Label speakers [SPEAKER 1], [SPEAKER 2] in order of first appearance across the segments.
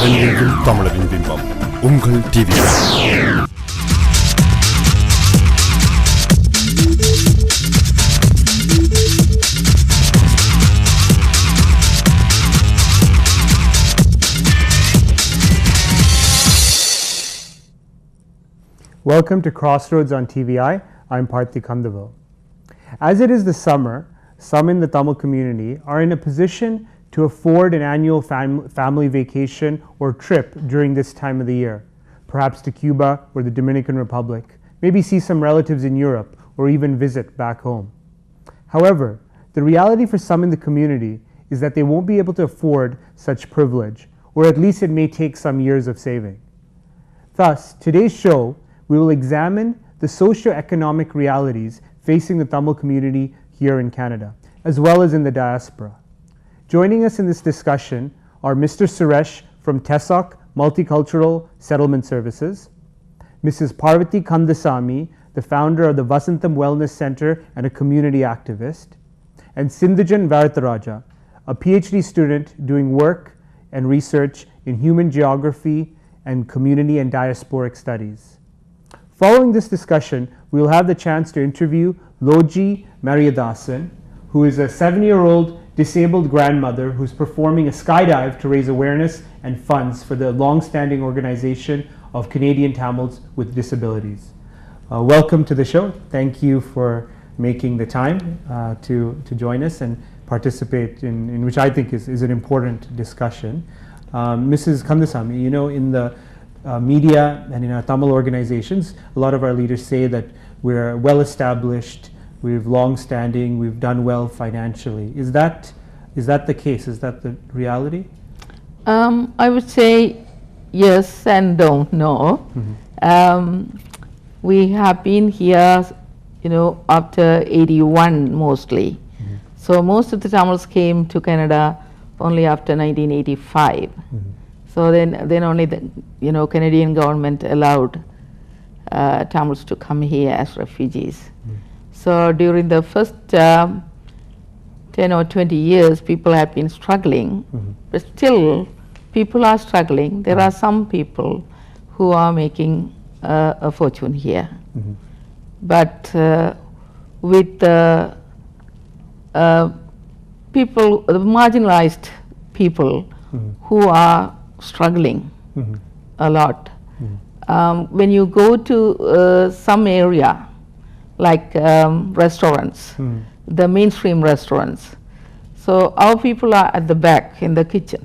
[SPEAKER 1] உலகெங்கும் தமிழரின் பிம்பம் உங்கள் TV.
[SPEAKER 2] Welcome to CrossRoads on TVI. I'm Parthi Kandavil. As it is the summer, some in the Tamil community are in a position to afford an annual family vacation or trip during this time of the year, perhaps to Cuba or the Dominican Republic, maybe see some relatives in Europe or even visit back home. However, the reality for some in the community is that they won't be able to afford such privilege, or at least it may take some years of saving. Thus, today's show, we will examine the socio-economic realities facing the Tamil community here in Canada, as well as in the diaspora. Joining us in this discussion are Mr. Suresh from TESOC Multicultural Settlement Services, Mrs. Parvati Kandasamy, the founder of the Vasantham Wellness Center and a community activist, and Sindhujan Varatharaja, a PhD student doing work and research in human geography and community and diasporic studies. Following this discussion, we will have the chance to interview Loji Mariadasan, who is a 7-year-old disabled grandmother who's performing a skydive to raise awareness and funds for the long-standing organization of Canadian Tamils with disabilities. Welcome to the show. Thank you for making the time to join us and participate in which I think is an important discussion. Mrs. Kandasamy, you know, in the media and in our Tamil organizations, a lot of our leaders say that we're well established, we've long-standing, we've done well financially. Is that the case? Is that the reality?
[SPEAKER 3] I would say yes and no. Mm-hmm. We have been here, you know, after 81 mostly. Mm-hmm. So most of the Tamils came to Canada only after 1985. Mm-hmm. So then only the Canadian government allowed Tamils to come here as refugees. Mm-hmm. So during the first 10 or 20 years, people have been struggling, mm-hmm. but still people are struggling. There are some people who are making a fortune here. Mm-hmm. But with the people, the marginalized people mm-hmm. who are struggling mm-hmm. a lot, mm-hmm. When you go to some area, like restaurants, the mainstream restaurants. So our people are at the back in the kitchen.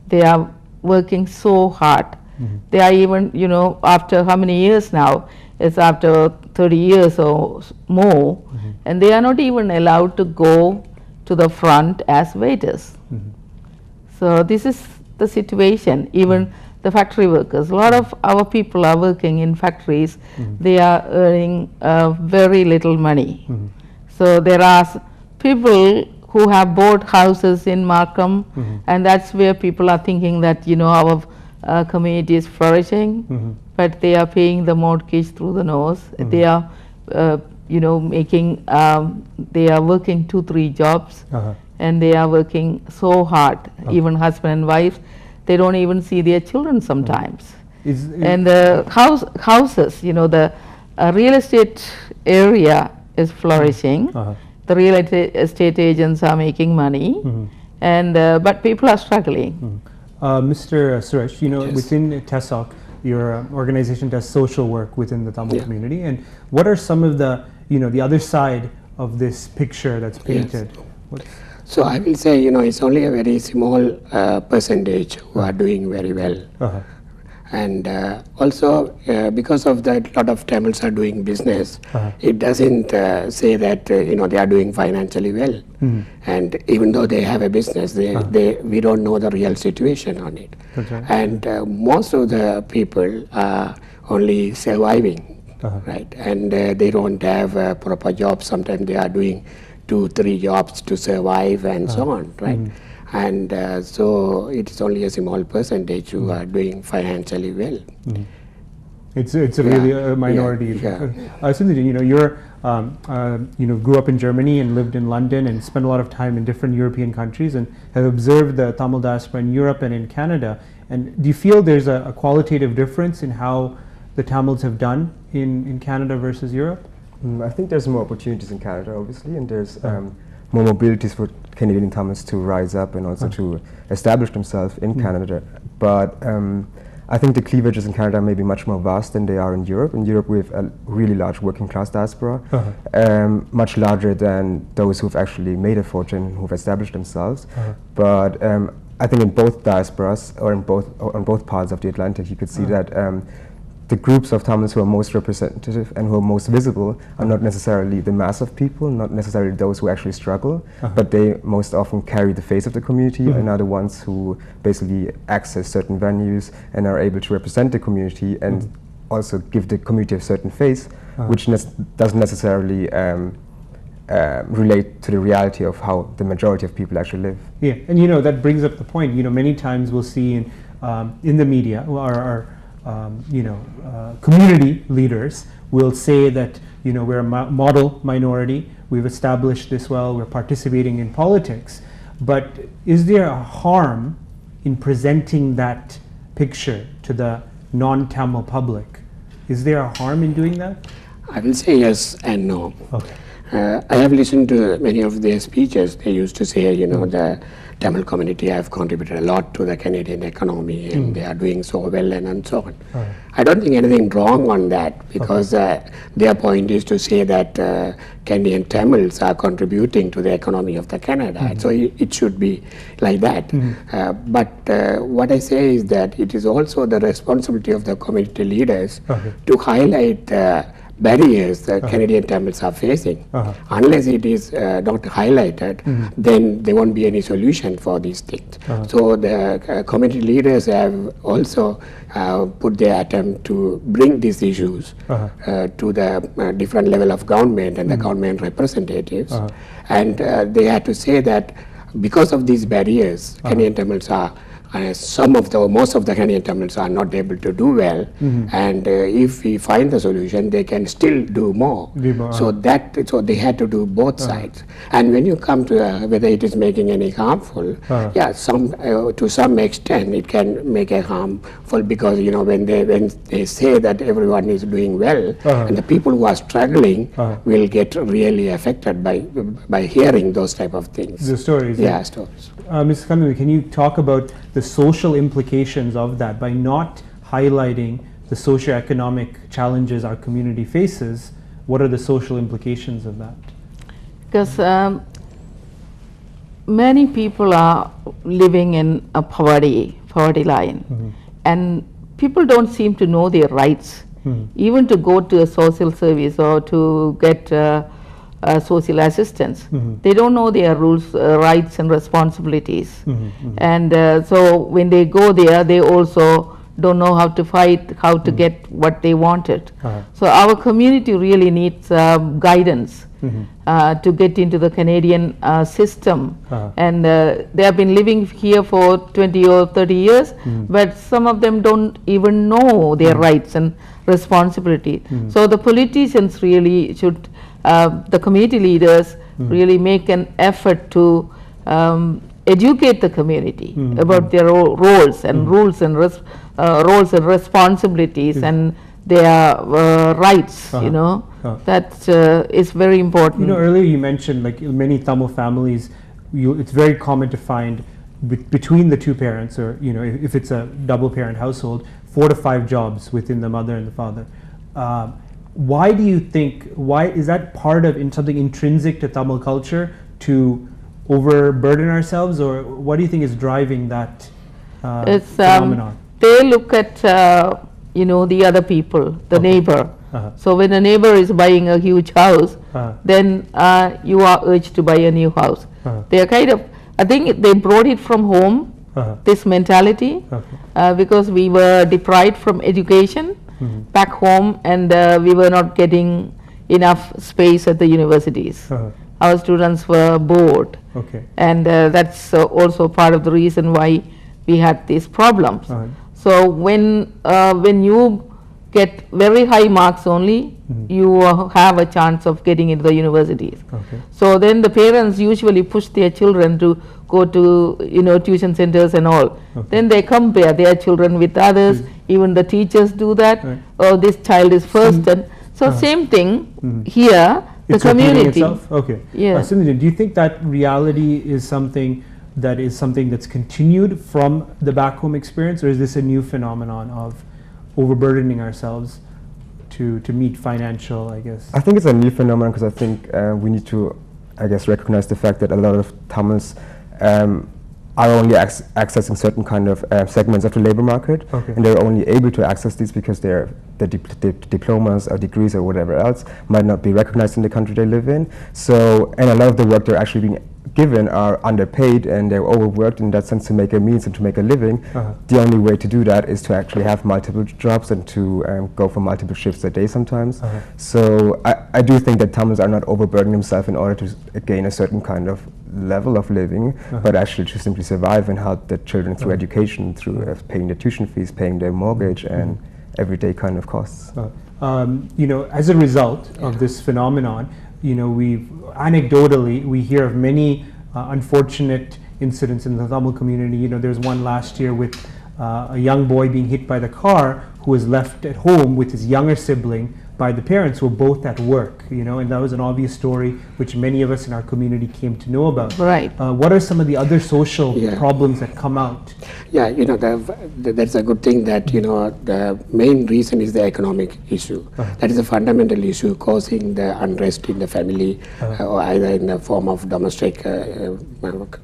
[SPEAKER 3] They are working so hard. They are even, after how many years now? It's after 30 years or more, and they are not even allowed to go to the front as waiters. So this is the situation. Even the factory workers, a lot of our people are working in factories. They are earning very little money. So there are people who have bought houses in Markham, and that's where people are thinking that our community is flourishing, but they are paying the mortgage through the nose. They are making they are working 2-3 jobs, and they are working so hard. Even husband and wife, they don't even see their children sometimes. And the houses, the real estate area is flourishing. The real estate agents are making money, and but people are struggling.
[SPEAKER 2] Mr. Suresh,
[SPEAKER 4] Yes.
[SPEAKER 2] within TESOC, your organization does social work within the Tamil community, and what are some of the the other side of this picture that's painted?
[SPEAKER 4] Yes. So I will say, it's only a very small percentage who are doing very well. And also because of that, a lot of Tamils are doing business. It doesn't say that they are doing financially well. And even though they have a business, we don't know the real situation on it.
[SPEAKER 2] Okay.
[SPEAKER 4] And most of the people are only surviving, right? And they don't have a proper job. Sometimes they are doing 2-3 jobs to survive and so on, right? And so it's only a small percentage who are doing financially well.
[SPEAKER 2] It's really a minority. Sindhujan, you're grew up in Germany and lived in London and spent a lot of time in different European countries and have observed the Tamil diaspora in Europe and in Canada. And do you feel there's a qualitative difference in how the Tamils have done in Canada versus Europe?
[SPEAKER 5] I think there's more opportunities in Canada, obviously, and there's more mobilities for Canadian Tamils to rise up and also to establish themselves in Canada. But I think the cleavages in Canada may be much more vast than they are in Europe. In Europe, we have a really large working class diaspora, much larger than those who've actually made a fortune, who've established themselves. But I think in both diasporas, or on both parts of the Atlantic, you could see that the groups of Tamils who are most representative and who are most visible are not necessarily the mass of people, not necessarily those who actually struggle, but they most often carry the face of the community and are the ones who basically access certain venues and are able to represent the community and also give the community a certain face, which doesn't necessarily relate to the reality of how the majority of people actually live.
[SPEAKER 2] Yeah, and that brings up the point. Many times we'll see in the media our community leaders will say that we're a model minority, we've established this well, we're participating in politics. But is there a harm in presenting that picture to the non-Tamil public? Is there a harm in doing that?
[SPEAKER 4] I will say yes and no.
[SPEAKER 2] Okay.
[SPEAKER 4] I have listened to many of their speeches. They used to say, the Tamil community have contributed a lot to the Canadian economy and they are doing so well and so on. I don't think anything wrong on that, because their point is to say that Canadian Tamils are contributing to the economy of the Canada. So it should be like that. But what I say is that it is also the responsibility of the community leaders to highlight barriers that Canadian Tamils are facing. Unless it is not highlighted, then there won't be any solution for these things. So the community leaders have also put their attempt to bring these issues to the different level of government and the government representatives. And they had to say that because of these barriers, Canadian Tamils are most of the Canadian Tamils are not able to do well, and if we find the solution, they can still do more. So they had to do both sides. And when you come to whether it is making any harmful, to some extent it can make a harmful, because when they say that everyone is doing well, and the people who are struggling will get really affected by hearing those type of things.
[SPEAKER 2] The stories.
[SPEAKER 4] Yeah, stories.
[SPEAKER 2] Ms. Kandami, can you talk about the social implications of that by not highlighting the socioeconomic challenges our community faces? What are the social implications of that?
[SPEAKER 3] Because many people are living in a poverty line, and people don't seem to know their rights, even to go to a social service or to get social assistance. They don't know their rules, rights and responsibilities. And so when they go there, they also don't know how to fight, how to get what they wanted. So our community really needs guidance to get into the Canadian system. And they have been living here for 20 or 30 years, but some of them don't even know their rights and responsibilities. So the politicians really should, the community leaders really make an effort to educate the community about their roles and rules and responsibilities and their rights. That is very important.
[SPEAKER 2] Earlier you mentioned, like, many Tamil families, it's very common to find between the two parents, or if it's a double parent household, 4 to 5 jobs within the mother and the father. Why do you think, why is that part of something intrinsic to Tamil culture, to overburden ourselves, or what do you think is driving that phenomenon?
[SPEAKER 3] They look at the other people, the neighbor. So when a neighbor is buying a huge house, then you are urged to buy a new house. They are kind of, I think they brought it from home, this mentality, because we were deprived from education back home, and we were not getting enough space at the universities. Our students were bored, and that's also part of the reason why we had these problems. So when you get very high marks only, you have a chance of getting into the universities. So then the parents usually push their children to go to tuition centers and all. Then they compare their children with others. Even the teachers do that.
[SPEAKER 2] Right.
[SPEAKER 3] Oh, this child is first, and so same thing here. The
[SPEAKER 2] It's repeating
[SPEAKER 3] community.
[SPEAKER 2] itself? Okay.
[SPEAKER 3] Yeah.
[SPEAKER 2] Sindhu, do you think that reality is something that's continued from the back home experience, or is this a new phenomenon of overburdening ourselves to meet financial, I guess?
[SPEAKER 5] I think it's a new phenomenon because I think we need to, I guess, recognize the fact that a lot of Tamils are only accessing certain kind of segments of the labor market, and they're only able to access these because their diplomas or degrees or whatever else might not be recognized in the country they live in. So, and a lot of the work they're actually being given are underpaid, and they're overworked in that sense to make a means and to make a living. The only way to do that is to actually have multiple jobs and to go for multiple shifts a day sometimes. So I do think that Tamils are not overburdening themselves in order to gain a certain kind of level of living, but actually to simply survive and help their children through education, through paying their tuition fees, paying their mortgage, and everyday kind of costs.
[SPEAKER 2] As a result of this phenomenon, we've anecdotally we hear of many unfortunate incidents in the Tamil community. There's one last year with a young boy being hit by the car who was left at home with his younger sibling by the parents who were both at work, and that was an obvious story which many of us in our community came to know about.
[SPEAKER 3] Right.
[SPEAKER 2] What are some of the other social problems that come out?
[SPEAKER 4] Yeah, that's a good thing that, the main reason is the economic issue. That is a fundamental issue causing the unrest in the family, or either in the form of domestic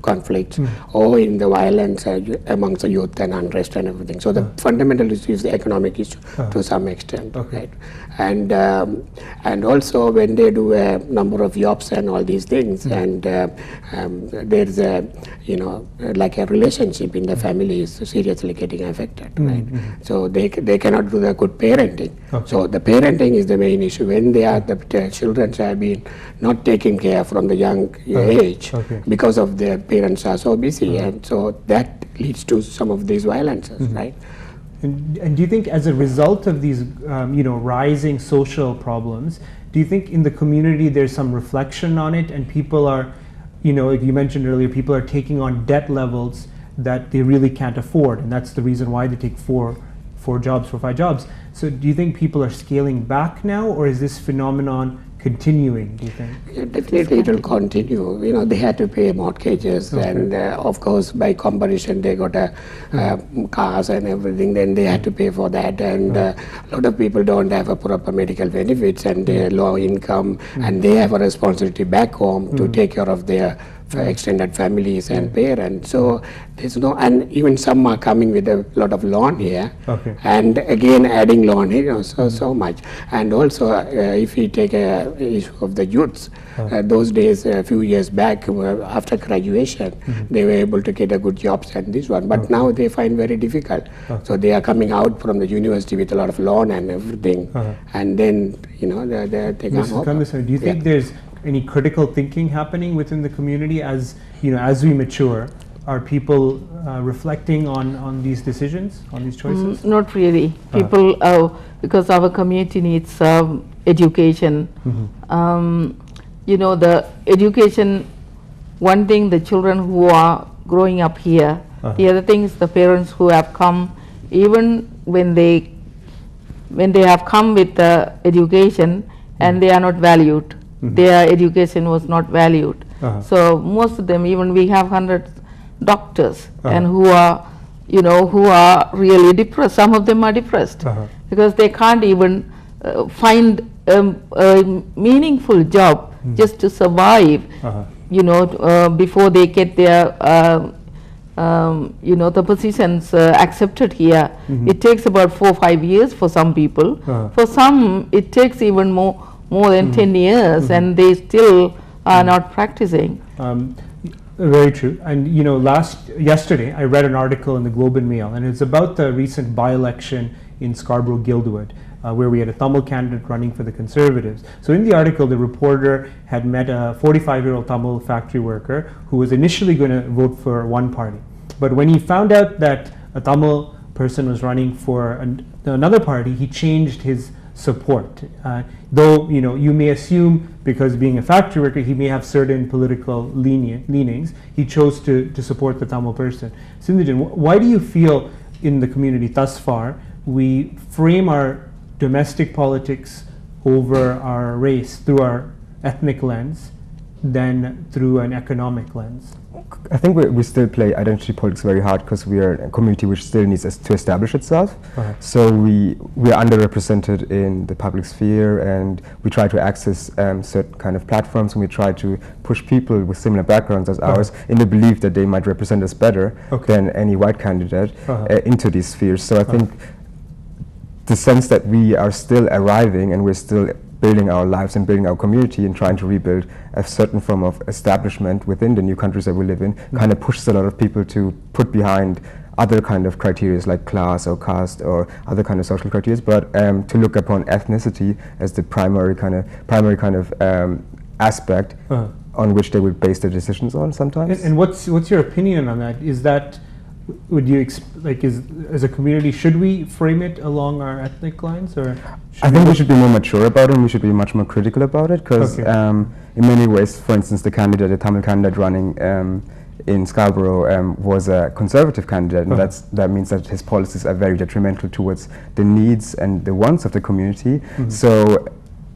[SPEAKER 4] conflict or in the violence amongst the youth and unrest and everything. So the fundamental issue is the economic issue to some extent, right? And also when they do a number of jobs and all these things, and there's a like a relationship in the family is seriously getting affected, right? So they cannot do the good parenting. So the parenting is the main issue. When the children have been not taken care from the young age because of their parents are so busy, and so that leads to some of these violences, right?
[SPEAKER 2] And do you think as a result of these rising social problems, do you think in the community there's some reflection on it, and people are, like you mentioned earlier, people are taking on debt levels that they really can't afford, and that's the reason why they take four, 5 jobs. So do you think people are scaling back now, or is this phenomenon continuing, do you think?
[SPEAKER 4] Yeah, definitely it will continue. They had to pay mortgages, and of course by comparison they got cars and everything, then they had to pay for that, and a lot of people don't have a proper medical benefits, and they're low income, and they have a responsibility back home to take care of their extended families and parents. So there's and even some are coming with a lot of loan here, and again adding loan here, so much. And also if we take a issue of the youths, those days a few years back after graduation they were able to get a good jobs and this one, but now they find very difficult. So they are coming out from the university with a lot of loan and everything, and then they come up.
[SPEAKER 2] Do you think there's any critical thinking happening within the community as we mature? Are people reflecting on these decisions, on these choices?
[SPEAKER 3] Not really. People, because our community needs education. The education, one thing, the children who are growing up here, the other thing is the parents who have come, even when they have come with the education and they are not valued. Their education was not valued. So most of them, even we have hundreds doctors and who are really depressed. Some of them are depressed because they can't even find a meaningful job just to survive, before they get their the positions accepted here. It takes about 4 or 5 years for some people. For some it takes even more than 10 years, and they still are not practicing.
[SPEAKER 2] Very true. And yesterday I read an article in the Globe and Mail, and it's about the recent by-election in Scarborough-Guildwood, where we had a Tamil candidate running for the Conservatives. So in the article, the reporter had met a 45-year-old Tamil factory worker who was initially going to vote for one party. But when he found out that a Tamil person was running for another party, he changed his support. Though you may assume, because being a factory worker, he may have certain political leanings, he chose to support the Tamil person. Sindhujan, why do you feel in the community thus far we frame our domestic politics over our race through our ethnic lens than through an economic lens?
[SPEAKER 5] I think we still play identity politics very hard because we are a community which still needs to establish itself. So we are underrepresented in the public sphere, and we try to access certain kind of platforms, and we try to push people with similar backgrounds as ours in the belief that they might represent us better than any white candidate into these spheres. So I think the sense that we are still arriving and we're still building our lives and building our community and trying to rebuild a certain form of establishment within the new countries that we live in kind of pushes a lot of people to put behind other kind of criteria like class or caste or other kind of social criteria, but to look upon ethnicity as the primary kind of aspect on which they would base their decisions on sometimes.
[SPEAKER 2] And what's your opinion on that? Is that, would you as a community, should we frame it along our ethnic lines, or?
[SPEAKER 5] I think we should be more mature about it, and we should be much more critical about it, because in many ways, for instance, the Tamil candidate running in Scarborough was a conservative candidate, and that means that his policies are very detrimental towards the needs and the wants of the community. So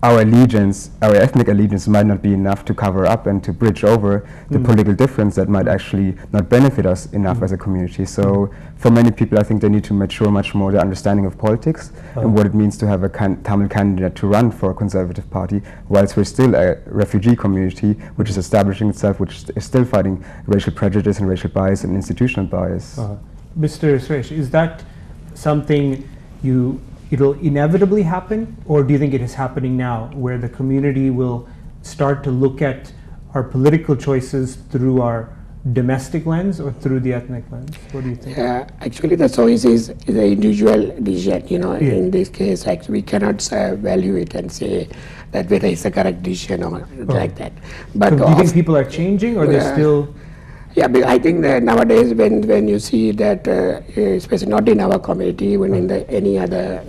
[SPEAKER 5] our ethnic allegiance might not be enough to cover up and to bridge over the political difference that might actually not benefit us enough as a community. So for many people, I think they need to mature much more their understanding of politics and what it means to have a Tamil candidate to run for a conservative party, whilst we're still a refugee community which is establishing itself, which is still fighting racial prejudice and racial bias and institutional bias.
[SPEAKER 2] Mr. Suresh, is that something it'll inevitably happen, or do you think it is happening now, where the community will start to look at our political choices through our domestic lens or through the ethnic lens? What do you think?
[SPEAKER 4] Actually, the choice is the individual decision. In this case, actually, we cannot value it and say that whether it's the correct decision or like that. But
[SPEAKER 2] do you think people are changing, or they're still?
[SPEAKER 4] Yeah, but I think that nowadays when you see that, especially not in our community, even in any other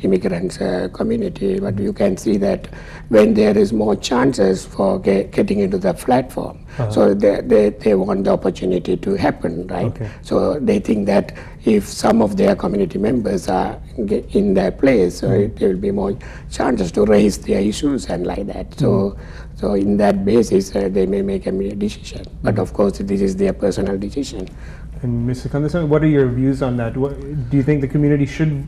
[SPEAKER 4] immigrants community, but you can see that when there is more chances for getting into the platform, so they want the opportunity to happen, right? So they think that if some of their community members are in their place, so there will be more chances to raise their issues and like that. So in that basis, they may make a decision. But of course, this is their personal decision.
[SPEAKER 2] And Mr. Kandasamy, what are your views on that? Do you think the community should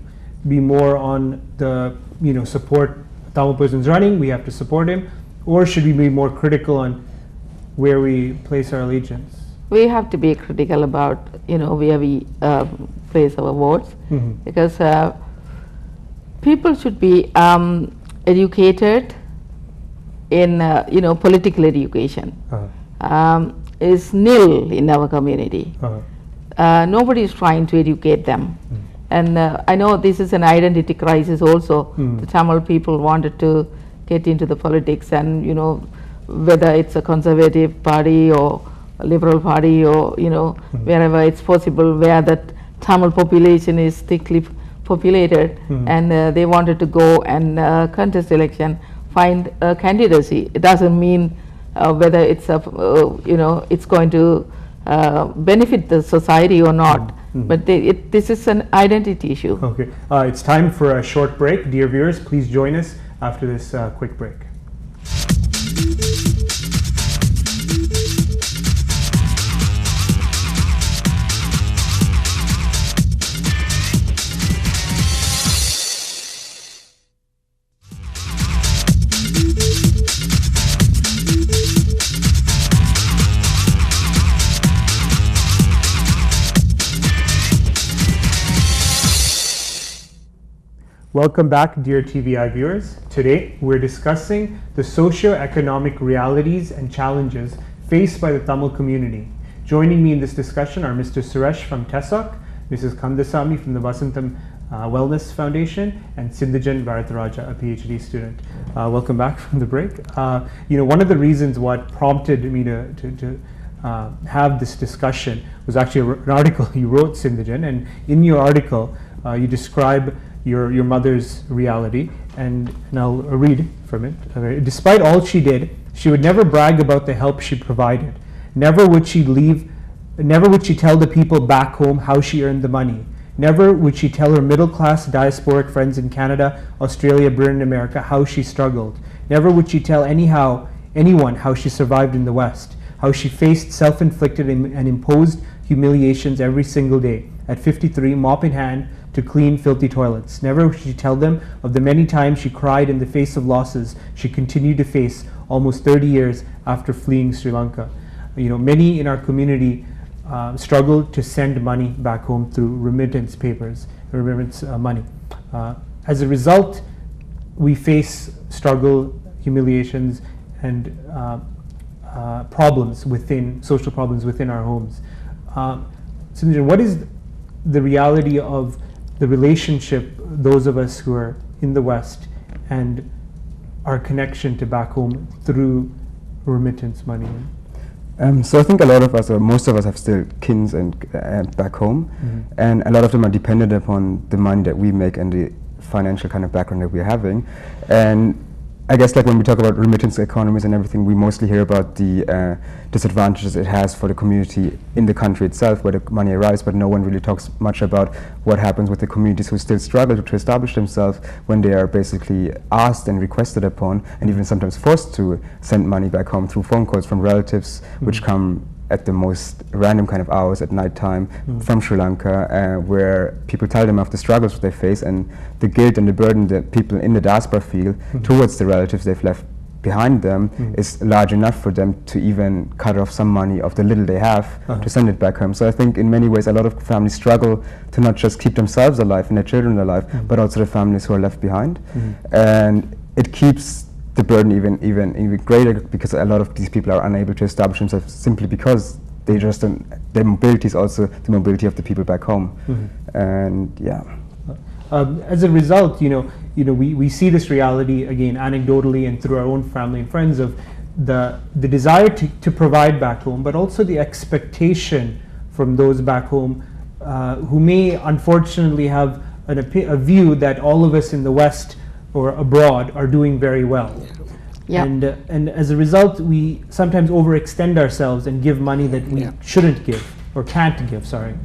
[SPEAKER 2] be more on the, support Tamil person's running, we have to support him, or should we be more critical on where we place our allegiance?
[SPEAKER 3] We have to be critical about, where we place our votes, because people should be educated in political education. Is nil in our community. Nobody is trying to educate them. And I know this is an identity crisis also. The Tamil people wanted to get into the politics, and whether it's a conservative party or a liberal party or wherever it's possible, where that Tamil population is thickly populated, and they wanted to go and contest election, find a candidacy. It doesn't mean whether it's it's going to benefit the society or not, but this is an identity issue.
[SPEAKER 2] Okay, it's time for a short break. Dear viewers, please join us after this quick break. Welcome back, dear TVI viewers. Today, we're discussing the socio-economic realities and challenges faced by the Tamil community. Joining me in this discussion are Mr. Suresh from TESOC, Mrs. Kandasamy from the Vasantham Wellness Foundation, and Sindhujan Bharatharaja, a PhD student. Welcome back from the break. One of the reasons what prompted me to have this discussion was actually an article you wrote, Sindhujan, and in your article, you describe your mother's reality, and I'll read from it. Despite all she did, she would never brag about the help she provided. Never would she tell the people back home how she earned the money. Never would she tell her middle-class diasporic friends in Canada, Australia, Britain, and America how she struggled. Never would she tell anyone how she survived in the West, how she faced self-inflicted and imposed humiliations every single day, at 53, mop in hand, to clean filthy toilets. Never would she tell them of the many times she cried in the face of losses she continued to face almost 30 years after fleeing Sri Lanka. Many in our community struggle to send money back home through remittance money. As a result, we face struggle, humiliations, and social problems within our homes. Sindhu, what is the reality of the relationship, those of us who are in the West, and our connection to back home through remittance money?
[SPEAKER 5] So I think a lot of us, or most of us, have still kins and back home, and a lot of them are dependent upon the money that we make and the financial kind of background that we're having. And I guess like when we talk about remittance economies and everything, we mostly hear about the disadvantages it has for the community in the country itself where the money arrives, but no one really talks much about what happens with the communities who still struggle to establish themselves when they are basically asked and requested upon, and even sometimes forced to send money back home through phone calls from relatives which come at the most random kind of hours at night time from Sri Lanka, where people tell them of the struggles they face and the guilt and the burden that people in the diaspora feel towards the relatives they've left behind them is large enough for them to even cut off some money of the little they have to send it back home. So I think in many ways a lot of families struggle to not just keep themselves alive and their children alive, but also the families who are left behind. And it keeps the burden even greater, because a lot of these people are unable to establish themselves simply because they just don't, their mobility is also the mobility of the people back home. And yeah.
[SPEAKER 2] As a result, we see this reality again anecdotally and through our own family and friends of the desire to provide back home, but also the expectation from those back home who may unfortunately have a view that all of us in the West or abroad are doing very well.
[SPEAKER 3] Yeah.
[SPEAKER 2] And as a result, we sometimes overextend ourselves and give money that we shouldn't give or can't give. Sorry.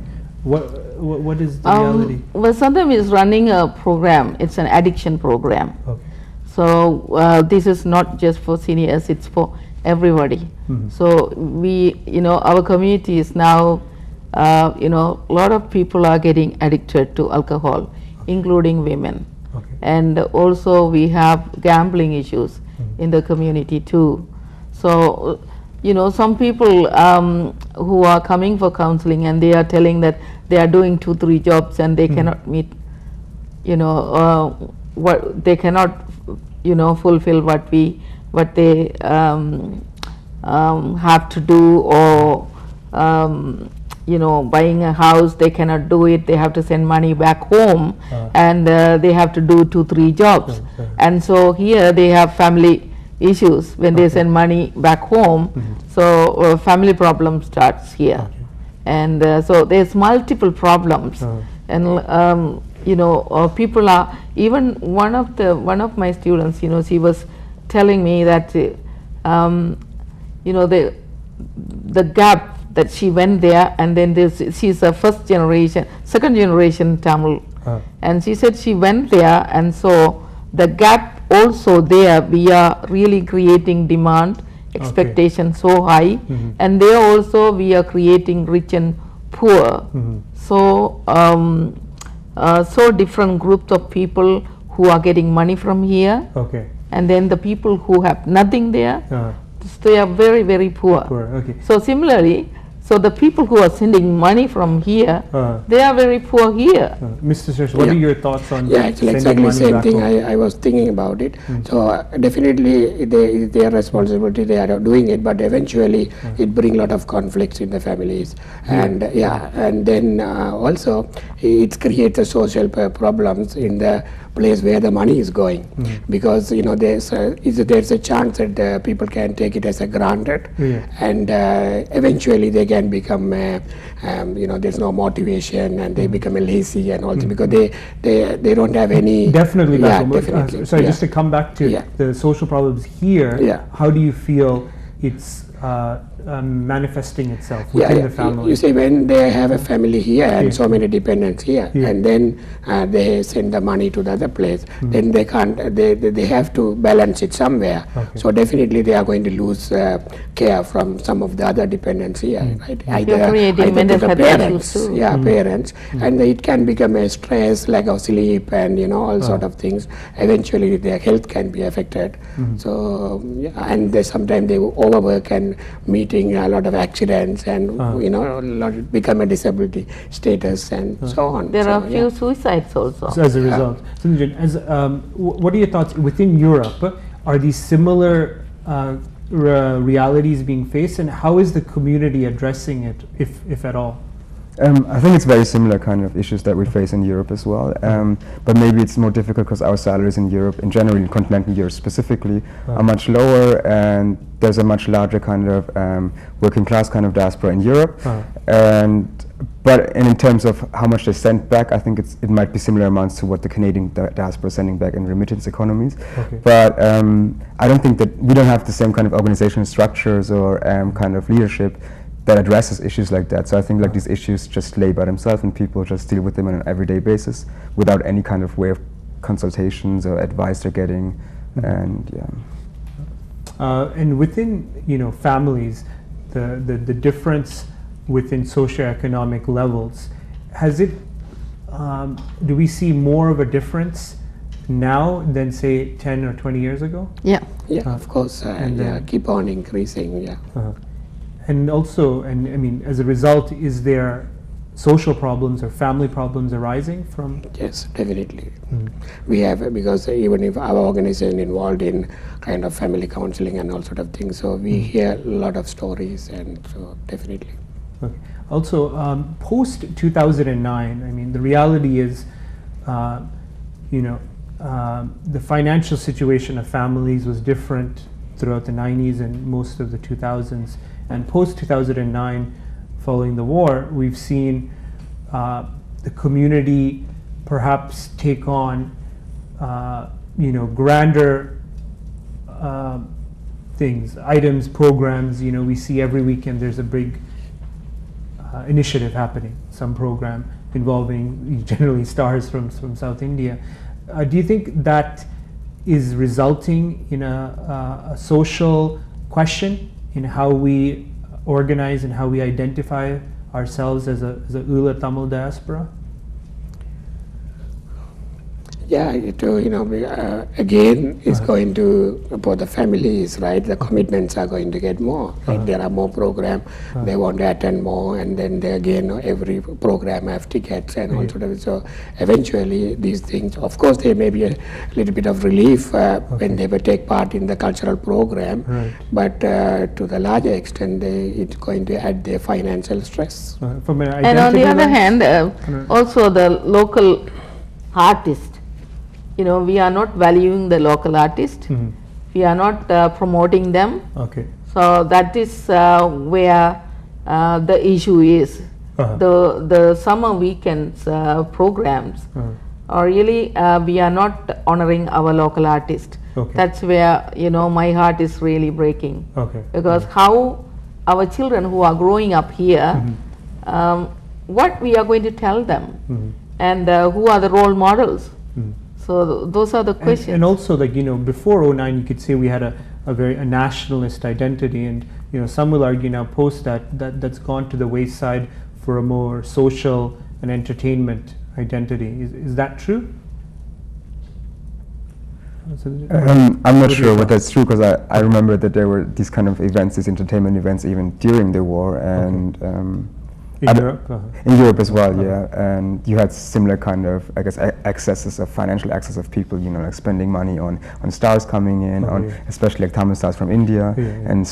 [SPEAKER 2] What is the reality?
[SPEAKER 3] Well, Sandham is running a program. It's an addiction program.
[SPEAKER 2] Okay.
[SPEAKER 3] So this is not just for seniors, it's for everybody. So we, our community is now, a lot of people are getting addicted to alcohol, including women.
[SPEAKER 2] Okay.
[SPEAKER 3] And also we have gambling issues in the community too. So, some people who are coming for counseling and they are telling that they are doing 2-3 jobs and they cannot meet, what they cannot, fulfill what they have to do, or buying a house, they cannot do it, they have to send money back home, and they have to do 2-3 jobs. And so here they have family issues when they send money back home. So family problem starts here. And so there's multiple problems. And people are, even one of my students, she was telling me that the gap that she went there, and then she's a second generation Tamil, and she said she went there, and so the gap also there, we are really creating demand, expectation so high, and there also we are creating rich and poor. So so different groups of people who are getting money from here, and then the people who have nothing there, they are very, very poor. So similarly, so the people who are sending money from here, they are very poor here.
[SPEAKER 2] Mr. Suresh, what are your thoughts on
[SPEAKER 4] actually exactly same thing. I was thinking about it. So definitely their responsibility, they are doing it, but eventually it brings a lot of conflicts in the families. And and then also it creates a social problems in the place where the money is going, because there's a chance that people can take it as a granted, and eventually they can become there's no motivation, and they become lazy, and also because they don't have any
[SPEAKER 2] definitely.
[SPEAKER 4] definitely.
[SPEAKER 2] Sorry, just to come back to the social problems here. How do you feel it's manifesting itself within the family?
[SPEAKER 4] You see, when they have a family here and so many dependents here, and then they send the money to the other place, then they can't. They have to balance it somewhere. So definitely they are going to lose care from some of the other dependents here, right? Either to the parents, parents, and it can become a stress, lack of sleep, and all sort of things. Eventually, their health can be affected. So and sometimes they overwork and meeting a lot of accidents, and become a disability status, and so on.
[SPEAKER 3] There are few suicides also.
[SPEAKER 2] So as a result, what are your thoughts within Europe? Are these similar realities being faced, and how is the community addressing it, if at all?
[SPEAKER 5] I think it's very similar kind of issues that we face in Europe as well, but maybe it's more difficult because our salaries in Europe, in general, in continental Europe specifically, are much lower, and there's a much larger kind of working class kind of diaspora in Europe, but in terms of how much they send back, I think it might be similar amounts to what the Canadian diaspora is sending back in remittance economies. But I don't think that we don't have the same kind of organizational structures or kind of leadership that addresses issues like that. So I think like these issues just lay by themselves, and people just deal with them on an everyday basis without any kind of way of consultations or advice they're getting, and
[SPEAKER 2] and within families, the difference within socioeconomic levels, has it? Do we see more of a difference now than say 10 or 20 years ago?
[SPEAKER 4] Yeah, of course, and keep on increasing.
[SPEAKER 2] And also, I mean, as a result, is there social problems or family problems arising from?
[SPEAKER 4] Yes, definitely. We have, because even if our organization involved in kind of family counseling and all sort of things, so we hear a lot of stories, and so definitely.
[SPEAKER 2] Okay. Also, post 2009, I mean, the reality is, the financial situation of families was different throughout the 90s and most of the 2000s. And post 2009, following the war, we've seen the community perhaps take on, grander things, items, programs. We see every weekend there's a big initiative happening, some program involving generally stars from South India. Do you think that is resulting in a social question in how we organize and how we identify ourselves as a Ula Tamil diaspora?
[SPEAKER 4] Yeah, again, it's going to, for the families, right, the commitments are going to get more. Right? There are more programs, they want to attend more, and then they again, every program have tickets and all sort of. So eventually these things, of course, there may be a little bit of relief when they will take part in the cultural program, but to the larger extent, it's going to add their financial stress.
[SPEAKER 2] And
[SPEAKER 3] on the other hand, also the local artist. We are not valuing the local artist. We are not promoting them. So that is where the issue is. The summer weekends programs are really, we are not honoring our local artist. That's where my heart is really breaking. Because how our children who are growing up here, what we are going to tell them, and who are the role models. So those are the questions.
[SPEAKER 2] And also, like, before 2009, you could say we had a nationalist identity, and some will argue now post that's gone to the wayside for a more social and entertainment identity. Is that true?
[SPEAKER 5] I'm not sure whether that's true, because I remember that there were these kind of events, these entertainment events, even during the war, and
[SPEAKER 2] in Europe?
[SPEAKER 5] In Europe as well, yeah. And you had similar kind of, I guess, excesses of financial access of people, like spending money on stars coming in, especially like Tamil stars from India, and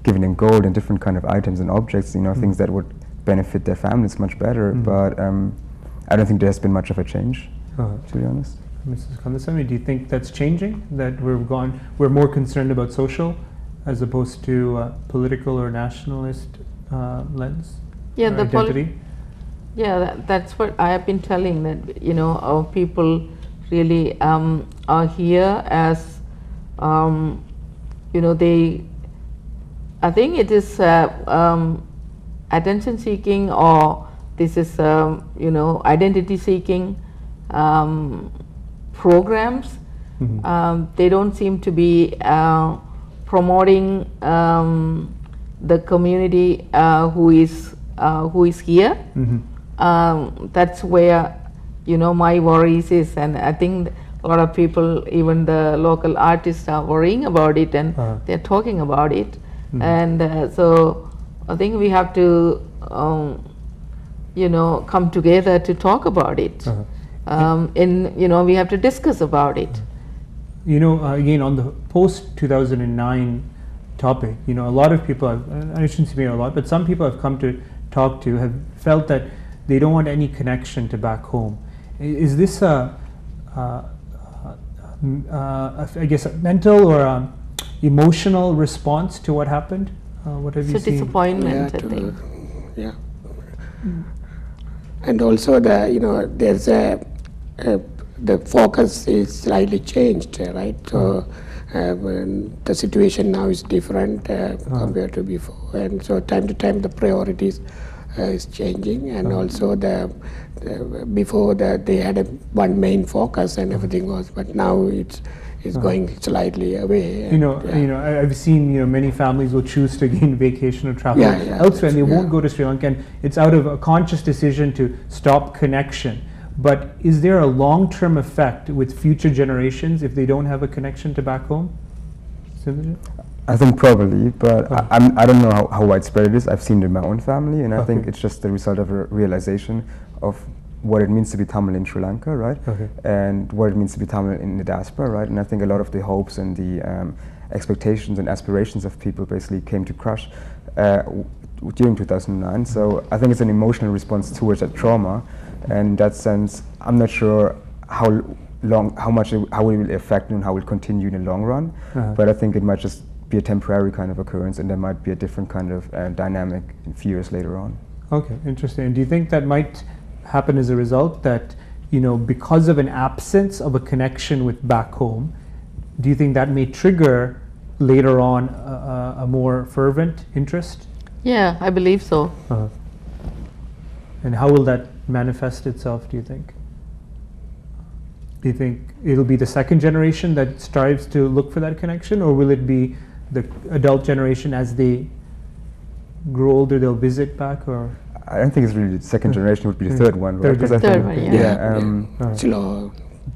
[SPEAKER 5] giving them gold and different kind of items and objects, things that would benefit their families much better. But I don't think there's been much of a change, to be honest.
[SPEAKER 2] Mrs. Kandasamy, do you think that's changing? That we're more concerned about social as opposed to political or nationalist lens?
[SPEAKER 3] Yeah,
[SPEAKER 2] or identity?
[SPEAKER 3] That's what I have been telling, that our people really are here as they. I think it is attention seeking, or this is identity seeking programs. They don't seem to be promoting the community who is here. That's where my worries is, and I think a lot of people, even the local artists, are worrying about it, and they're talking about it. And so I think we have to come together to talk about it. We have to discuss about it.
[SPEAKER 2] Again, on the post 2009 topic, a lot of people, I shouldn't say a lot, but some people I've come to talk to have felt that they don't want any connection to back home. Is this I guess a mental or emotional response to what happened? What have you seen?
[SPEAKER 3] It's a disappointment, I think.
[SPEAKER 4] Yeah. And also there's the focus is slightly changed, right? So the situation now is different compared to before, and so time to time the priorities is changing, and also before that they had one main focus and everything was, but now it's going slightly away.
[SPEAKER 2] I've seen many families will choose to gain vacation or travel elsewhere, and they won't go to Sri Lanka, and it's out of a conscious decision to stop connection. But is there a long-term effect with future generations if they don't have a connection to back home?
[SPEAKER 5] I think probably, but I don't know how widespread it is. I've seen it in my own family, and I think it's just the result of a realization of what it means to be Tamil in Sri Lanka, right? And what it means to be Tamil in the diaspora, right? And I think a lot of the hopes and the expectations and aspirations of people basically came to crush during 2009. So I think it's an emotional response towards that trauma. And in that sense, I'm not sure how it will affect and how it will continue in the long run. But I think it might just be a temporary kind of occurrence, and there might be a different kind of dynamic in a few years later on.
[SPEAKER 2] Okay, interesting. And do you think that might happen as a result that, because of an absence of a connection with back home, do you think that may trigger later on a more fervent interest?
[SPEAKER 3] Yeah, I believe so.
[SPEAKER 2] And how will that manifest itself, do you think? Do you think it'll be the second generation that strives to look for that connection, or will it be the adult generation as they grow older, they'll visit back? Or
[SPEAKER 5] I don't think it's really the second generation, would be the third one, right?
[SPEAKER 3] Third one,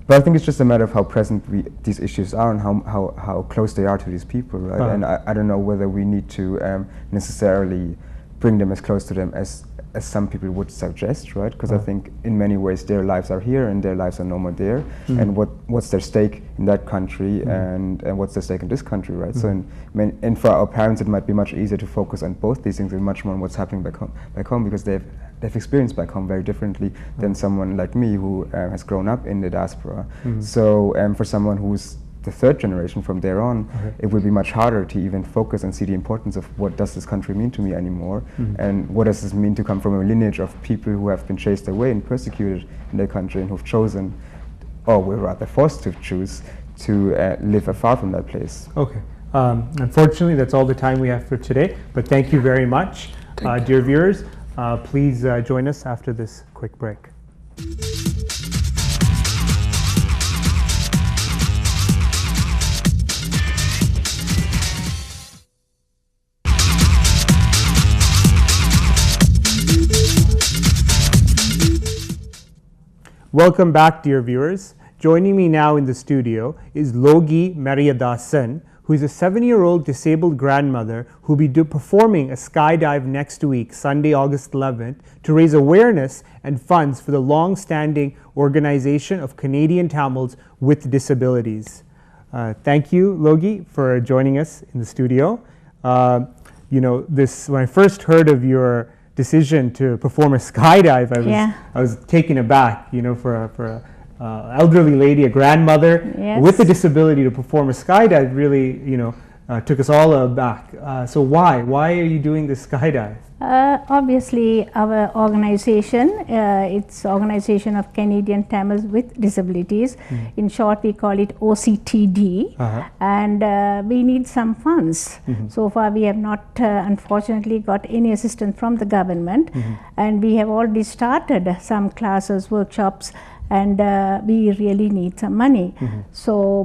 [SPEAKER 5] But I think it's just a matter of how present these issues are and how close they are to these people, right? And I don't know whether we need to necessarily bring them as close to them as some people would suggest, right? Because I think in many ways their lives are here and their lives are no more there. And what's their stake in that country and what's their stake in this country, right? So and for our parents it might be much easier to focus on both these things and much more on what's happening back home because they've experienced back home very differently than someone like me who has grown up in the diaspora. So for someone who's the third generation from there on, it will be much harder to even focus and see the importance of what does this country mean to me anymore, and what does this mean to come from a lineage of people who have been chased away and persecuted in their country and who've chosen, or were rather forced to choose, to live afar from that place.
[SPEAKER 2] Okay. Unfortunately, that's all the time we have for today, but thank you very much. Dear viewers, please join us after this quick break. Welcome back, dear viewers. Joining me now in the studio is Logi Mariyadasan, who is a 7-year-old disabled grandmother who will be performing a skydive next week, Sunday, August 11th, to raise awareness and funds for the long-standing Organization of Canadian Tamils with Disabilities. Thank you, Logi, for joining us in the studio. When I first heard of your decision to perform a skydive, I was taken aback, for elderly lady, a grandmother
[SPEAKER 6] Yes.
[SPEAKER 2] with a disability to perform a skydive really, took us all aback. So why are you doing this skydive?
[SPEAKER 6] Obviously, our organization, it's Organization of Canadian Tamils with Disabilities. In short, we call it OCTD, and we need some funds. So far, we have not, unfortunately, got any assistance from the government, and we have already started some classes, workshops, and we really need some money. So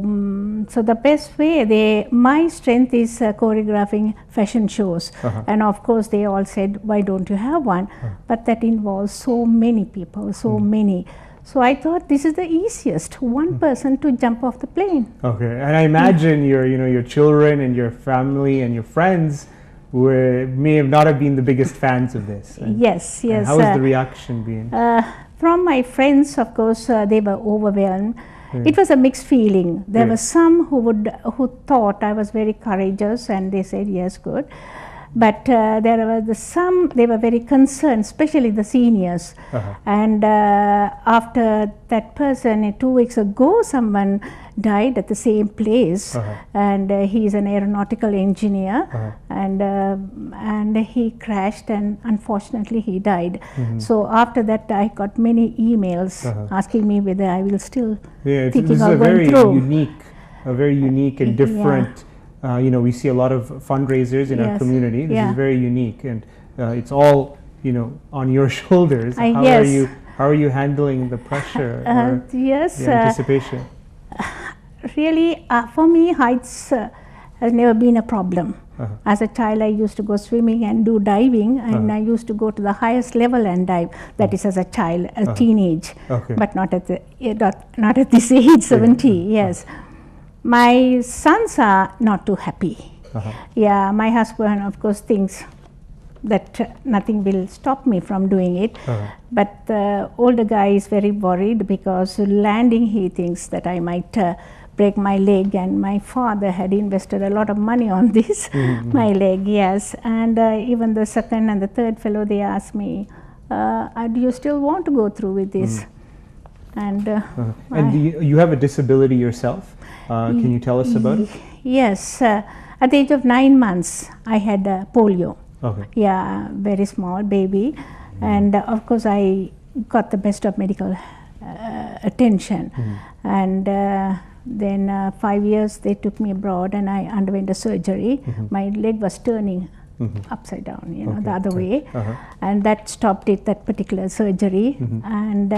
[SPEAKER 6] the best way, my strength is choreographing fashion shows, and of course they all said, why don't you have one? But that involves so many people, so many. So I thought this is the easiest, one person to jump off the plane.
[SPEAKER 2] Okay, and I imagine your children and your family and your friends may have not have been the biggest fans of this.
[SPEAKER 6] Yes.
[SPEAKER 2] And how has the reaction been?
[SPEAKER 6] From my friends, of course, they were overwhelmed. It was a mixed feeling. There were some who thought I was very courageous, and they said, yes, good. But there were some, they were very concerned, especially the seniors. And after that person, 2 weeks ago, someone died at the same place, and he is an aeronautical engineer, and he crashed, and unfortunately he died. So after that, I got many emails asking me whether I will still thinking of going through.
[SPEAKER 2] A very unique and different. We see a lot of fundraisers in our community. This is very unique, and it's all on your shoulders. How are you handling the pressure or the anticipation?
[SPEAKER 6] Really, for me, heights has never been a problem. As a child, I used to go swimming and do diving, and I used to go to the highest level and dive. That is as a child, a teenage, but not at this age, 70. Yes. My sons are not too happy. Yeah, my husband, of course, thinks that nothing will stop me from doing it. But the older guy is very worried because landing, he thinks that I might break my leg, and my father had invested a lot of money on this, my leg, yes. And even the second and the third fellow, they asked me, do you still want to go through with this? And
[SPEAKER 2] do you have a disability yourself? Can you tell us about it?
[SPEAKER 6] Yes. At the age of 9 months, I had polio.
[SPEAKER 2] Okay.
[SPEAKER 6] Yeah, very small baby. And of course, I got the best of medical attention. And then 5 years, they took me abroad, and I underwent a surgery. My leg was turning upside down, the other way. And that stopped it, that particular surgery. And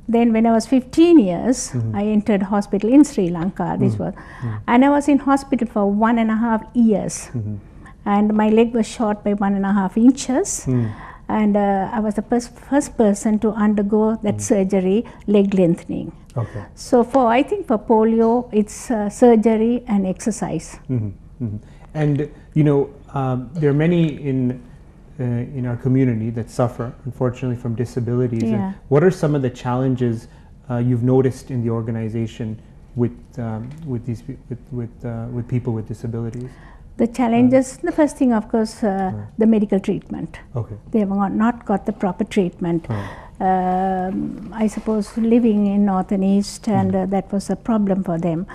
[SPEAKER 6] then when I was 15 years, I entered hospital in Sri Lanka. This was, and I was in hospital for 1.5 years. And my leg was short by 1.5 inches. And I was the first person to undergo that surgery, leg lengthening.
[SPEAKER 2] Okay.
[SPEAKER 6] So I think for polio, it's surgery and exercise.
[SPEAKER 2] And there are many in our community that suffer, unfortunately, from disabilities.
[SPEAKER 6] Yeah.
[SPEAKER 2] And what are some of the challenges you've noticed in the organization with people with disabilities?
[SPEAKER 6] The challenges, the first thing, of course, the medical treatment.
[SPEAKER 2] Okay.
[SPEAKER 6] They have not got the proper treatment. I suppose living in North and East, and that was a problem for them.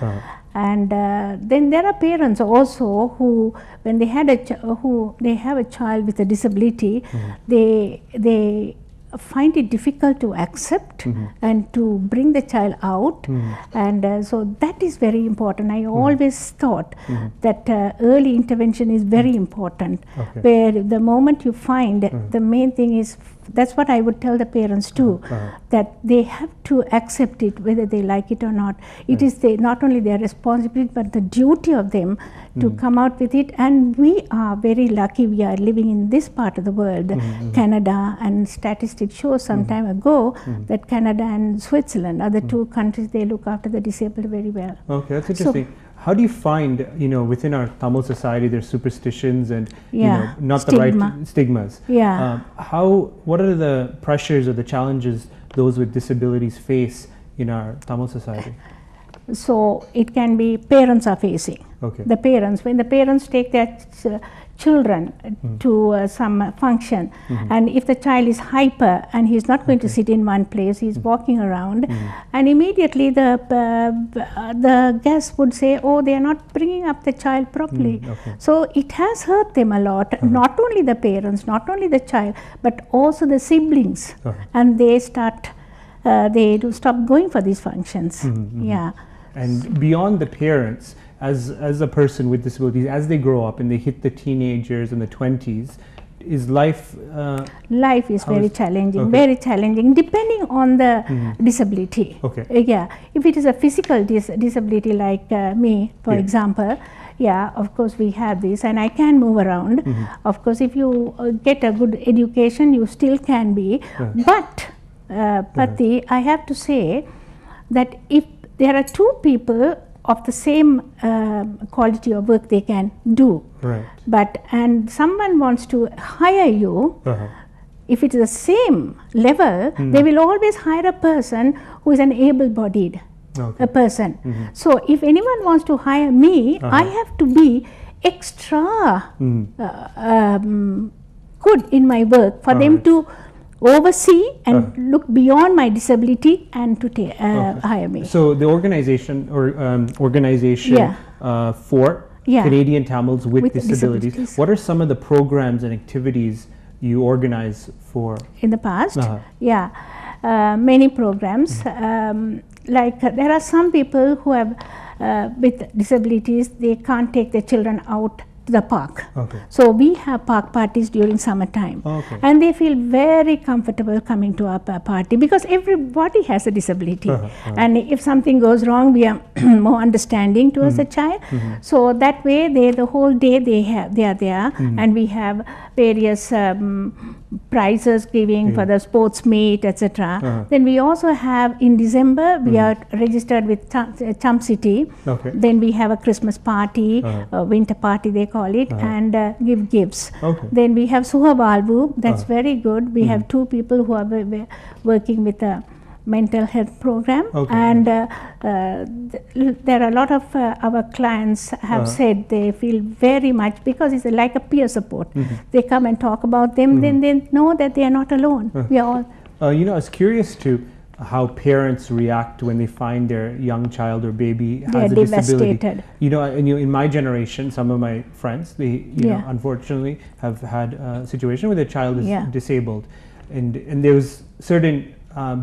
[SPEAKER 6] And then there are parents also who, when they had they have a child with a disability, they find it difficult to accept and to bring the child out, and so that is very important. I always thought that early intervention is very important, where the moment you find, the main thing is, that's what I would tell the parents too, that they have to accept it whether they like it or not. It is not only their responsibility but the duty of them to come out with it. And we are very lucky, we are living in this part of the world, Canada, and statistics show some time ago that Canada and Switzerland are the two countries, they look after the disabled very well.
[SPEAKER 2] Okay, that's interesting. So, how do you find, within our Tamil society, there's superstitions and not the right stigmas?
[SPEAKER 6] Yeah.
[SPEAKER 2] What are the pressures or the challenges those with disabilities face in our Tamil society?
[SPEAKER 6] So it can be parents are facing.
[SPEAKER 2] Okay.
[SPEAKER 6] The parents, when the parents take their children to some function, and if the child is hyper and he's not going to sit in one place, he's walking around, and immediately the guests would say, oh, they are not bringing up the child properly.
[SPEAKER 2] Okay.
[SPEAKER 6] So it has hurt them a lot, not only the parents, not only the child, but also the siblings, and they start they do stop going for these functions. Yeah.
[SPEAKER 2] And beyond the parents, as a person with disabilities, as they grow up and they hit the teenagers and the 20s, is life
[SPEAKER 6] life is very challenging,
[SPEAKER 2] okay.
[SPEAKER 6] very challenging, depending on the disability.
[SPEAKER 2] Okay.
[SPEAKER 6] Yeah, if it is a physical disability like me, for example, yeah, of course we have this, and I can move around. Of course, if you get a good education, you still can be. But Patti, I have to say that if there are two people of the same quality of work they can do,
[SPEAKER 2] right,
[SPEAKER 6] but and someone wants to hire you, if it is the same level, they will always hire a person who is an able-bodied a person. So if anyone wants to hire me, I have to be extra good in my work for them to oversee and look beyond my disability and to hire me.
[SPEAKER 2] So the organization or organization for Canadian Tamils with disabilities, what are some of the programs and activities you organize for?
[SPEAKER 6] In the past, many programs. Like there are some people who have with disabilities, they can't take their children out to the park. So we have park parties during summertime, and they feel very comfortable coming to our party because everybody has a disability, and if something goes wrong, we are more understanding towards the child. So that way, the whole day they are there, and we have various prizes giving for the sports meet, etc. Then we also have in December we are registered with Chum City. Then we have a Christmas party, a winter party they call it, and give gifts. Then we have Suhavalvu, that's very good. We have two people who are working with a mental health program, and there are a lot of our clients have said they feel very much because it's like a peer support. They come and talk about them, then they know that they are not alone. We are all.
[SPEAKER 2] You know, I was curious to how parents react when they find their young child or baby has a disability.
[SPEAKER 6] Devastated.
[SPEAKER 2] You know, in my generation, some of my friends, they know, unfortunately have had a situation where their child is disabled, and there was certain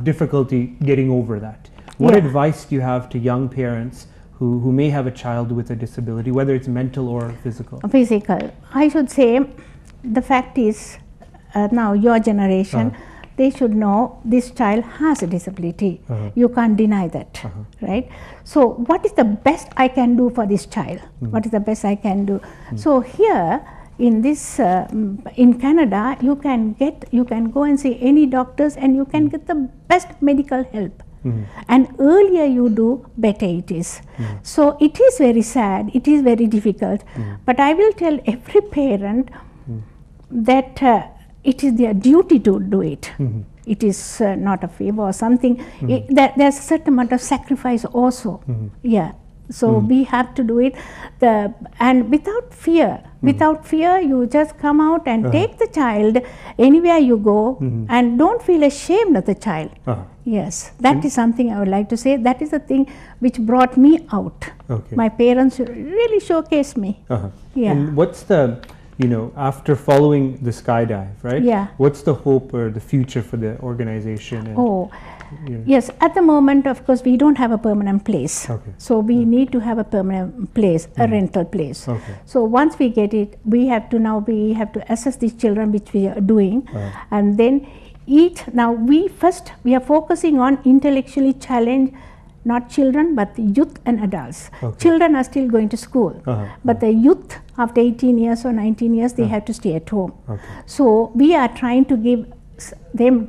[SPEAKER 2] difficulty getting over that. What advice do you have to young parents who may have a child with a disability, whether it's mental or physical?
[SPEAKER 6] Physical. I should say, the fact is, now your generation, they should know this child has a disability. You can't deny that, right? So what is the best I can do for this child? What is the best I can do? So here in this in Canada, you can go and see any doctors, and you can get the best medical help. And earlier you do, better it is. So it is very sad, it is very difficult, but I will tell every parent that it is their duty to do it. It is not a favor or something. There's a certain amount of sacrifice also. So we have to do it, and without fear. Without fear, you just come out and take the child anywhere you go, and don't feel ashamed of the child. Yes, that is something I would like to say. That is the thing which brought me out. My parents really showcased me.
[SPEAKER 2] And what's the, you know, after following the skydive, right? What's the hope or the future for the organization? And
[SPEAKER 6] yes, at the moment, of course, we don't have a permanent place. So we need to have a permanent place, a rental place. So once we get it, we have to assess these children which we are doing, and then now we are focusing on intellectually challenged, not children, but the youth and adults. Children are still going to school, but the youth after 18 years or 19 years, they have to stay at home. So we are trying to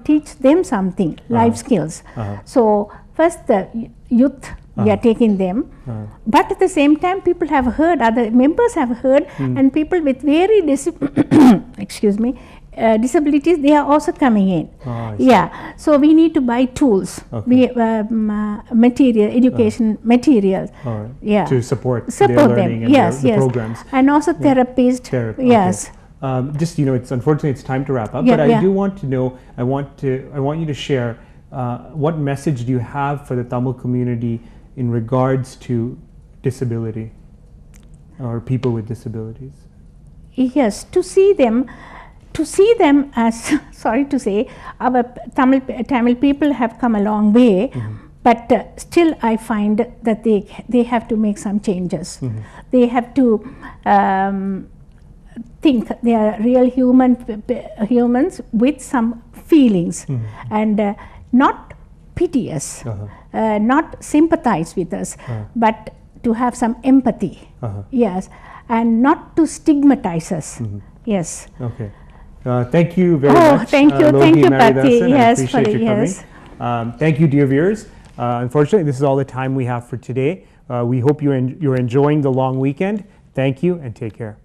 [SPEAKER 6] teach them something, life skills. So first the youth, we are taking them, but at the same time people have heard, other members have heard, and people with very disabilities, they are also coming in.
[SPEAKER 2] I see.
[SPEAKER 6] Yeah, so we need to buy tools,
[SPEAKER 2] Okay.
[SPEAKER 6] material, education materials.
[SPEAKER 2] All right.
[SPEAKER 6] Yeah.
[SPEAKER 2] To support their
[SPEAKER 6] Support
[SPEAKER 2] learning
[SPEAKER 6] them,
[SPEAKER 2] and
[SPEAKER 6] yes,
[SPEAKER 2] the
[SPEAKER 6] yes.
[SPEAKER 2] programs.
[SPEAKER 6] And also therapists,
[SPEAKER 2] Therapy,
[SPEAKER 6] yes.
[SPEAKER 2] okay. Just, you know, it's unfortunately it's time to wrap up,
[SPEAKER 6] Yeah,
[SPEAKER 2] but I
[SPEAKER 6] yeah.
[SPEAKER 2] do want to know, I want you to share what message do you have for the Tamil community in regards to disability or people with disabilities?
[SPEAKER 6] Yes, to see them as sorry to say, our Tamil people have come a long way, but still I find that they have to make some changes. They have to think they are real humans with some feelings, and not pity us, not sympathize with us, but to have some empathy. Yes, and not to stigmatize us. Yes.
[SPEAKER 2] Okay. Thank you very
[SPEAKER 6] Oh,
[SPEAKER 2] much.
[SPEAKER 6] thank you,
[SPEAKER 2] Logi
[SPEAKER 6] Patty.
[SPEAKER 2] Maridasan.
[SPEAKER 6] Yes,
[SPEAKER 2] I appreciate
[SPEAKER 6] for
[SPEAKER 2] you
[SPEAKER 6] the-
[SPEAKER 2] coming.
[SPEAKER 6] yes.
[SPEAKER 2] Thank you, dear viewers. Unfortunately, this is all the time we have for today. We hope you're enjoying the long weekend. Thank you and take care.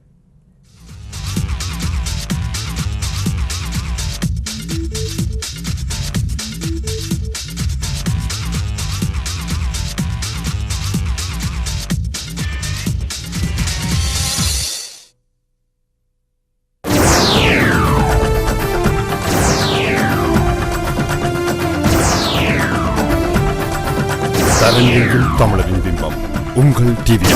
[SPEAKER 1] தரங்கெங்கும் தமிழரின் பிம்பம் உங்கள் TV